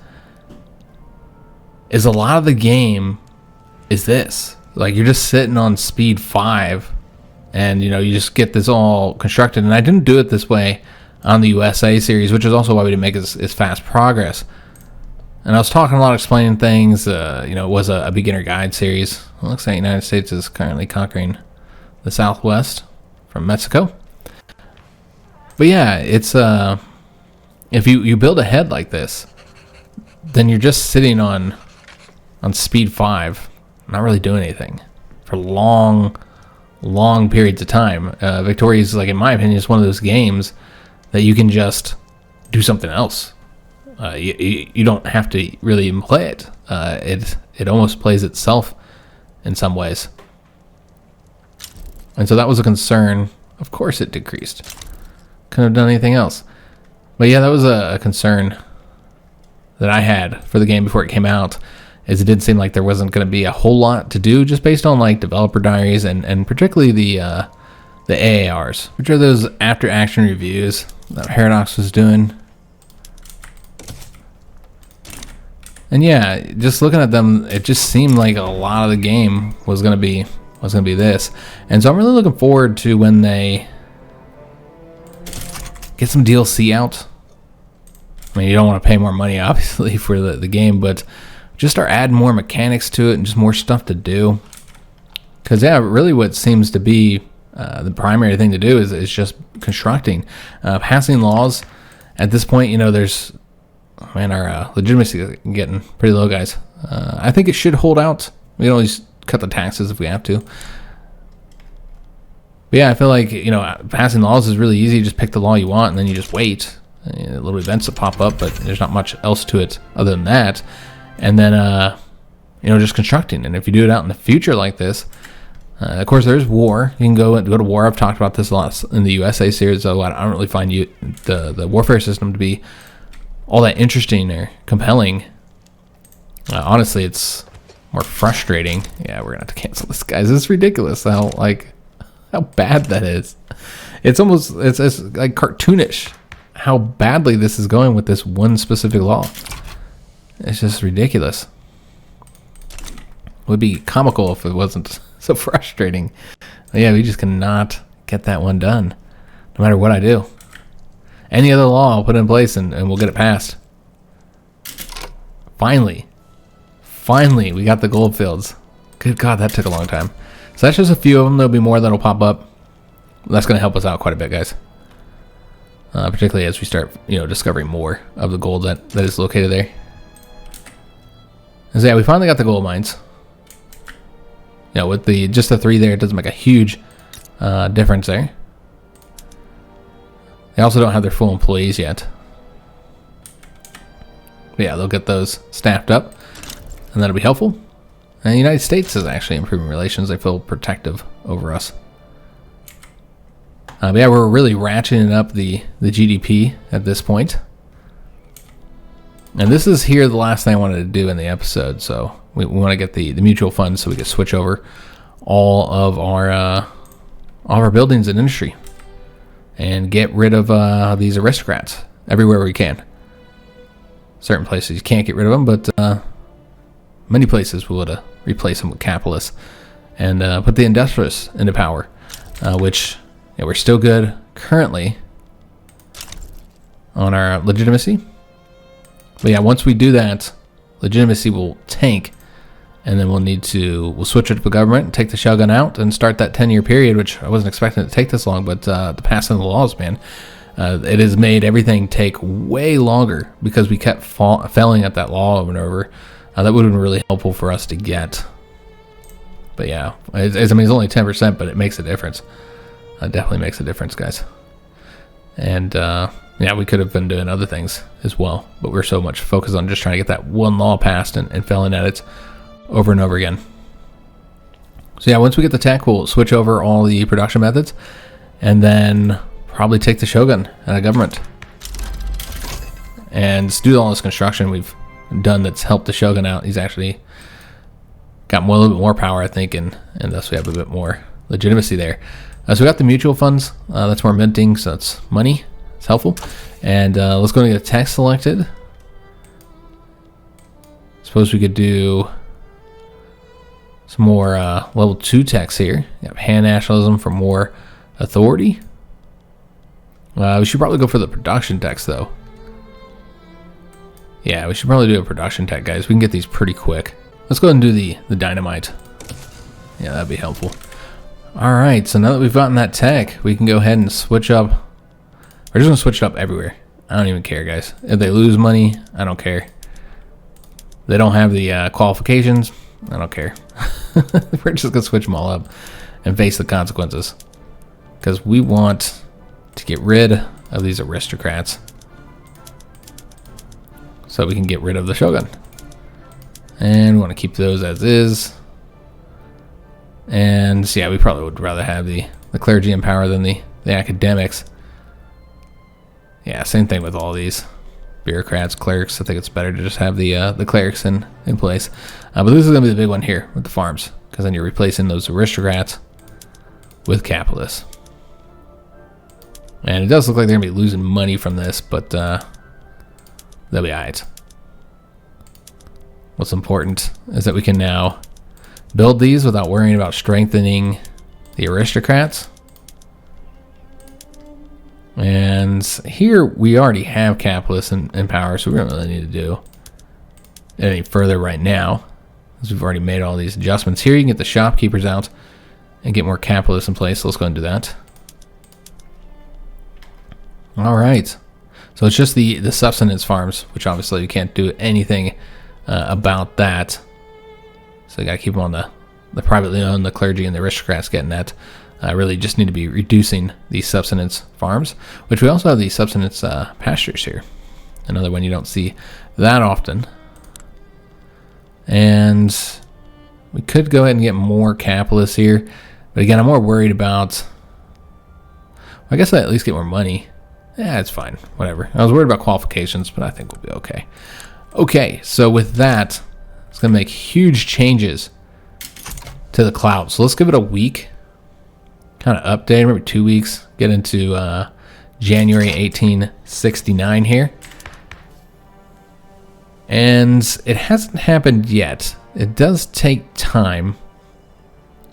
is a lot of the game is this. Like, you're just sitting on speed 5, and, you just get this all constructed. And I didn't do it this way on the USA series, which is also why we didn't make as fast progress. And I was talking a lot, explaining things. It was a beginner guide series. It looks like the United States is currently conquering the Southwest from Mexico. But yeah, it's if you build ahead like this, then you're just sitting on speed 5, not really doing anything for long periods of time. Victoria's, like, in my opinion, is one of those games that you can just do something else. You don't have to really even play it. It almost plays itself in some ways. And so that was a concern. Of course it decreased. Couldn't have done anything else. But yeah, that was a concern that I had for the game before it came out, is it did seem like there wasn't going to be a whole lot to do, just based on, like, developer diaries and particularly the AARs, which are those after action reviews that Paradox was doing. And yeah, just looking at them, it just seemed like a lot of the game was gonna be this. And so I'm really looking forward to when they get some DLC out. I mean, you don't want to pay more money, obviously, for the game, but just start adding more mechanics to it and just more stuff to do. Because yeah, really what seems to be the primary thing to do is just constructing, passing laws. At this point, there's, man, our legitimacy is getting pretty low, guys. I think it should hold out. We can always cut the taxes if we have to. But yeah, I feel like, passing laws is really easy. You just pick the law you want, and then you just wait. Little events that pop up, but there's not much else to it other than that. And then, just constructing. And if you do it out in the future like this, of course, there's war. You can go to war. I've talked about this a lot in the USA series, though I don't really find the warfare system to be all that interesting or compelling. Honestly, it's more frustrating. Yeah, we're gonna have to cancel this, guys. It's ridiculous how bad that is. It's like cartoonish how badly this is going with this one specific law. It's just ridiculous. It would be comical if it wasn't so frustrating. But yeah, we just cannot get that one done, no matter what I do. any other law I'll put in place and we'll get it passed. Finally, we got the gold fields. Good God, that took a long time. So that's just a few of them. There'll be more that'll pop up. That's going to help us out quite a bit, guys. Particularly as we start, discovering more of the gold that is located there. And so yeah, we finally got the gold mines. With just the 3 there, it doesn't make a huge difference there. They also don't have their full employees yet. But yeah, they'll get those staffed up, and that'll be helpful. And the United States is actually improving relations. They feel protective over us. But yeah, we're really ratcheting up the GDP at this point. And this is here the last thing I wanted to do in the episode. So we want to get the mutual funds so we can switch over all of our buildings and industry and get rid of these aristocrats everywhere we can. Certain places you can't get rid of them, but many places we would replace them with capitalists and put the industrialists into power, which we're still good currently on our legitimacy. But yeah, once we do that, legitimacy will tank, and then we'll switch it to the government, take the Shogun out, and start that 10-year period, which I wasn't expecting it to take this long, but the passing of the laws, man, it has made everything take way longer because we kept failing at that law over and over. That would have been really helpful for us to get. But yeah, it's only 10%, but it makes a difference. It definitely makes a difference, guys. And yeah, we could have been doing other things as well, but we're so much focused on just trying to get that one law passed and failing at it over and over again. So yeah, once we get the tech, we'll switch over all the production methods and then probably take the Shogun out of government and do all this construction we've done that's helped the Shogun out. He's actually got a little bit more power, I think, and thus we have a bit more legitimacy there. So we got the mutual funds. That's more minting, so it's money. It's helpful. And let's go and get a tech selected. Suppose we could do some more level 2 techs here. We have pan-nationalism for more authority. We should probably go for the production techs, though. Yeah, we should probably do a production tech, guys. We can get these pretty quick. Let's go ahead and do the dynamite. Yeah, that'd be helpful. Alright, so now that we've gotten that tech, we can go ahead and switch up. We're just going to switch it up everywhere. I don't even care, guys. If they lose money, I don't care. They don't have the qualifications, I don't care. We're just going to switch them all up and face the consequences. Because we want to get rid of these aristocrats so we can get rid of the Shogun. And we want to keep those as is. And so yeah, we probably would rather have the clergy in power than the academics. Yeah, same thing with all these bureaucrats, clerics. I think it's better to just have the clerics in place. But this is going to be the big one here with the farms, because then you're replacing those aristocrats with capitalists. And it does look like they're going to be losing money from this, but they'll be alright. What's important is that we can now build these without worrying about strengthening the aristocrats. And here we already have capitalists in power, so we don't really need to do any further right now, because we've already made all these adjustments. Here you can get the shopkeepers out and get more capitalists in place. So let's go and do that. All right. So it's just the subsistence farms, which obviously you can't do anything about that. So you got to keep them on the privately owned, the clergy and the aristocrats getting that. Really just need to be reducing these subsistence farms, which we also have these subsistence pastures here. Another one you don't see that often. And we could go ahead and get more capitalists here. But again, I'm more worried about... I guess I at least get more money. Yeah, it's fine. Whatever. I was worried about qualifications, but I think we'll be okay. Okay, so with that, it's going to make huge changes to the cloud. So let's give it a week. Kind of update, maybe 2 weeks. Get into January 1869 here. And it hasn't happened yet. It does take time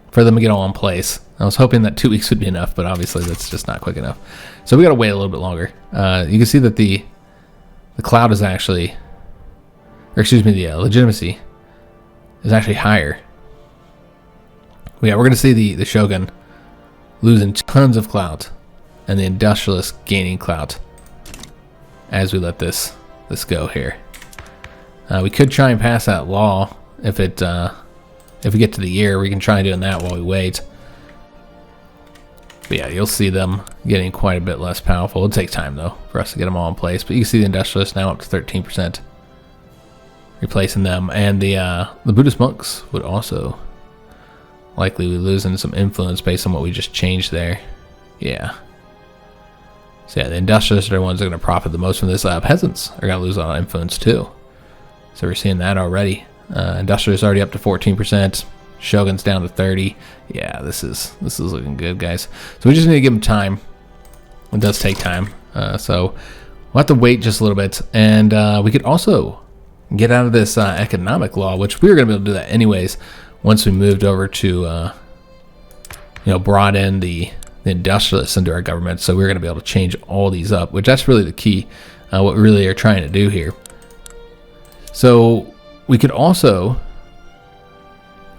for them to get all in place. I was hoping that 2 weeks would be enough, but obviously that's just not quick enough. So we got to wait a little bit longer. You can see that the cloud is actually, or excuse me, the legitimacy is actually higher. But yeah, we're going to see the Shogun losing tons of clout and the industrialists gaining clout as we let this go here. We could try and pass that law if we get to the year. We can try doing that while we wait. But yeah, you'll see them getting quite a bit less powerful. It'll take time though for us to get them all in place. But you can see the industrialists now up to 13%, replacing them, and the Buddhist monks would also likely be losing some influence based on what we just changed there. Yeah. So yeah, the industrialists are the ones that are going to profit the most from this. Peasants are going to lose a lot of influence too. So we're seeing that already. Industrialists already up to 14%. Shogun's down to 30. Yeah, this is looking good, guys. So we just need to give them time. It does take time. So we'll have to wait just a little bit. And we could also get out of this economic law, which we were going to be able to do that anyways once we moved over to, brought in the industrialists into our government. So we're going to be able to change all these up, which that's really the key, what we really are trying to do here. So we could also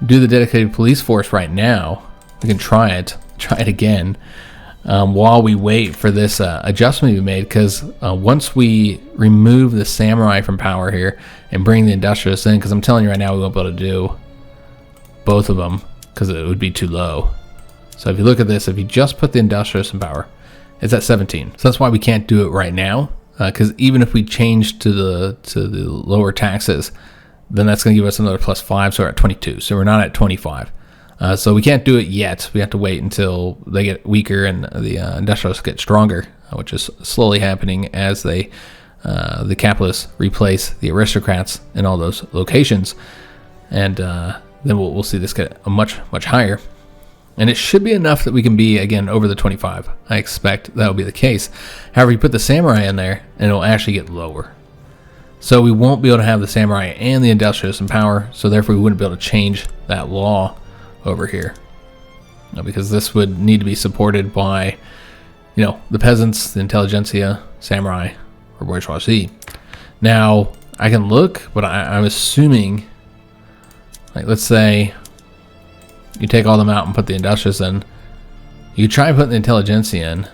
do the dedicated police force right now. We can try it again while we wait for this adjustment to be made, because once we remove the samurai from power here and bring the industrialists in, because I'm telling you right now we won't be able to do both of them because it would be too low. So if you look at this, if you just put the industrialists in power, it's at 17. So that's why we can't do it right now, because even if we change to the lower taxes, then that's going to give us another +5, so we're at 22. So we're not at 25. So we can't do it yet. We have to wait until they get weaker and the industrialists get stronger, which is slowly happening as the capitalists replace the aristocrats in all those locations. And then we'll see this get a much higher. And it should be enough that we can be, again, over the 25. I expect that will be the case. However, you put the samurai in there, and it will actually get lower. So we won't be able to have the samurai and the industrialists in power, so therefore we wouldn't be able to change that law over here. Because this would need to be supported by, the peasants, the intelligentsia, samurai, or bourgeoisie. Now, I can look, but I'm assuming, like, let's say you take all them out and put the industrialists in. You try and put the intelligentsia in,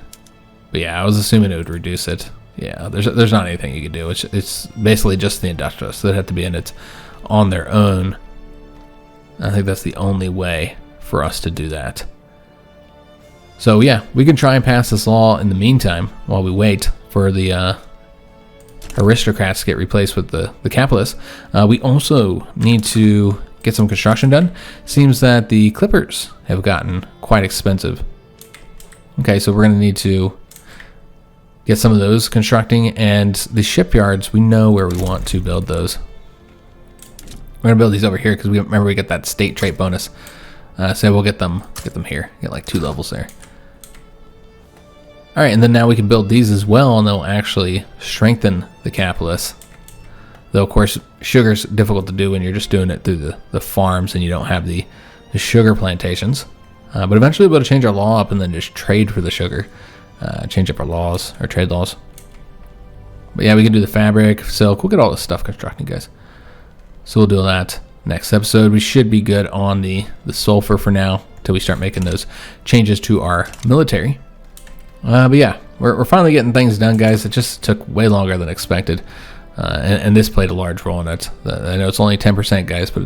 but yeah, I was assuming it would reduce it. Yeah, there's not anything you could do. It's basically just the industrialists that have to be in it on their own. I think that's the only way for us to do that. So yeah, we can try and pass this law in the meantime while we wait for the aristocrats to get replaced with the capitalists. We also need to get some construction done. Seems that the clippers have gotten quite expensive. Okay, so we're going to need to get some of those constructing, and the shipyards, we know where we want to build those. We're going to build these over here because we remember we get that state trait bonus. So we'll get them here. Get like 2 levels there. All right, and then now we can build these as well, and they'll actually strengthen the capitalists. Though, of course, sugar's difficult to do when you're just doing it through the farms and you don't have the sugar plantations. But eventually we'll be able to change our law up and then just trade for the sugar. Change up our laws, our trade laws. But yeah, we can do the fabric, silk. We'll get all this stuff constructing, guys. So we'll do that next episode. We should be good on the sulfur for now until we start making those changes to our military. But yeah, we're finally getting things done, guys. It just took way longer than expected. And this played a large role in it. I know it's only 10%, guys, but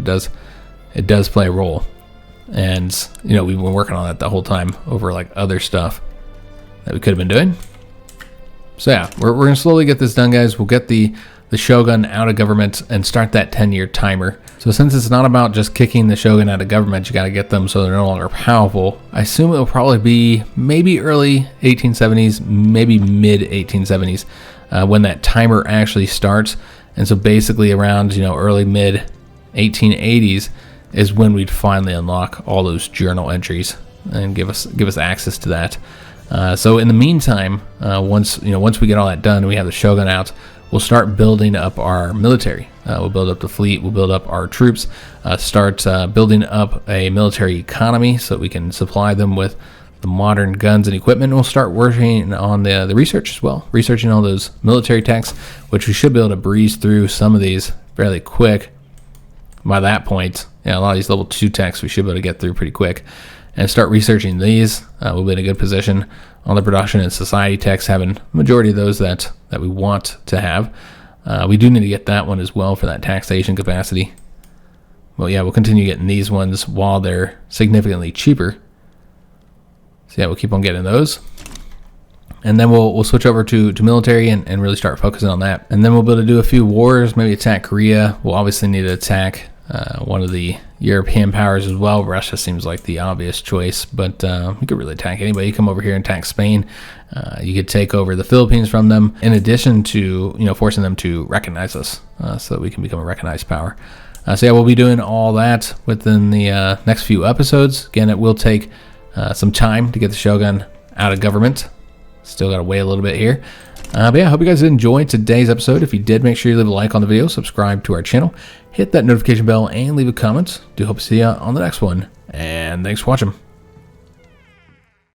it does play a role. And we've been working on that the whole time over like other stuff that we could have been doing. So yeah, we're gonna slowly get this done, guys. We'll get the Shogun out of government and start that 10-year timer. So since it's not about just kicking the Shogun out of government, you got to get them so they're no longer powerful. I assume it will probably be maybe early 1870s, maybe mid 1870s. When that timer actually starts. And so basically around, early mid 1880s is when we'd finally unlock all those journal entries and give us access to that. So in the meantime, once we get all that done and we have the Shogun out, we'll start building up our military. We'll build up the fleet. We'll build up our troops. Start building up a military economy so that we can supply them with the modern guns and equipment. And we'll start working on the research as well, researching all those military techs, which we should be able to breeze through some of these fairly quick. By that point, a lot of these level 2 techs we should be able to get through pretty quick. And start researching these. We'll be in a good position on the production and society techs, having the majority of those that we want to have. We do need to get that one as well for that taxation capacity. Well, yeah, we'll continue getting these ones while they're significantly cheaper. So yeah, we'll keep on getting those. And then we'll switch over to military and really start focusing on that. And then we'll be able to do a few wars, maybe attack Korea. We'll obviously need to attack one of the European powers as well. Russia seems like the obvious choice, but you could really attack anybody. You come over here and attack Spain. You could take over the Philippines from them, in addition to forcing them to recognize us, so that we can become a recognized power. So yeah, we'll be doing all that within the next few episodes. Again, it will take some time to get the Shogun out of government. Still got to wait a little bit here. But yeah, I hope you guys enjoyed today's episode. If you did, make sure you leave a like on the video, subscribe to our channel, hit that notification bell, and leave a comment. Do hope to see you on the next one. And thanks for watching.